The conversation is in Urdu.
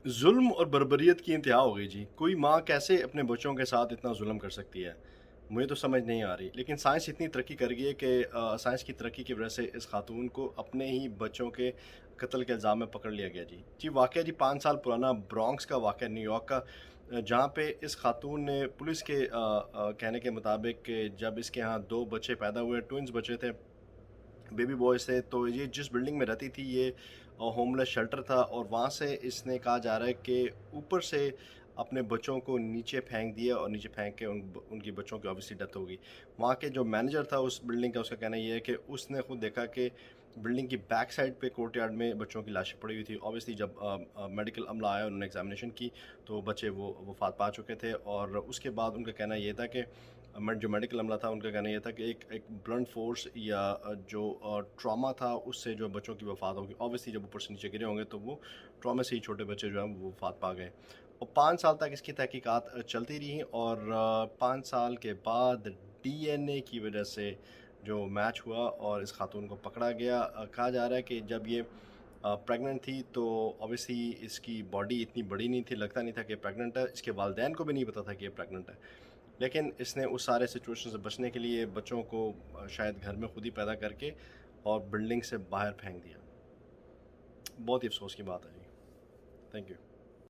ظلم اور بربریت کی انتہا ہو گئی جی. کوئی ماں کیسے اپنے بچوں کے ساتھ اتنا ظلم کر سکتی ہے؟ مجھے تو سمجھ نہیں آ رہی. لیکن سائنس اتنی ترقی کر گئی ہے کہ سائنس کی ترقی کی وجہ سے اس خاتون کو اپنے ہی بچوں کے قتل کے الزام میں پکڑ لیا گیا جی. جی واقعہ جی 5 سال پرانا برانکس کا واقعہ نیو یارک کا، جہاں پہ اس خاتون نے پولیس کے کہنے کے مطابق کہ جب اس کے ہاں 2 بچے پیدا ہوئے، ٹوئنز بچے تھے، بیبی بوائز تھے، تو یہ جس بلڈنگ میں رہتی تھی یہ ہوم لیس شیلٹر تھا، اور وہاں سے اس نے کہا جا رہا ہے کہ اوپر سے اپنے بچوں کو نیچے پھینک دیا، اور نیچے پھینک کے ان کی بچوں کی آبویسلی ڈیتھ ہو گئی. وہاں کے جو مینیجر تھا اس بلڈنگ کا، اس کا کہنا یہ ہے کہ اس نے خود دیکھا کہ بلڈنگ کی بیک سائڈ پہ کورٹ یارڈ میں بچوں کی لاشیں پڑی ہوئی تھی. آبویسلی جب میڈیکل عملہ آیا، انہوں نے ایگزامینیشن کی تو بچے وہ وفات پا چکے تھے. اور اس کے بعد ان کا کہنا یہ تھا کہ جو میڈیکل عملہ تھا ان کا کہنا یہ تھا کہ ایک بلنٹ فورس یا جو ٹراما تھا اس سے جو بچوں کی وفات ہوگی. آبویسلی جب اوپر سے نیچے گرے ہوں گے تو وہ ٹراما سے ہی چھوٹے بچے جو ہیں وہ وفات پا گئے. اور 5 سال تک اس کی تحقیقات چلتی رہیں، اور 5 سال کے بعد ڈی این اے کی وجہ سے جو میچ ہوا اور اس خاتون کو پکڑا گیا. کہا جا رہا ہے کہ جب یہ پریگننٹ تھی تو اوبیسلی اس کی باڈی اتنی بڑی نہیں تھی، لگتا نہیں تھا کہ پریگننٹ ہے. اس کے والدین کو بھی نہیں پتا تھا کہ یہ پریگننٹ ہے. لیکن اس نے اس سارے سچویشن سے بچنے کے لیے بچوں کو شاید گھر میں خود ہی پیدا کر کے اور بلڈنگ سے باہر پھینک دیا. بہت ہی افسوس کی بات ہے جی. Thank you.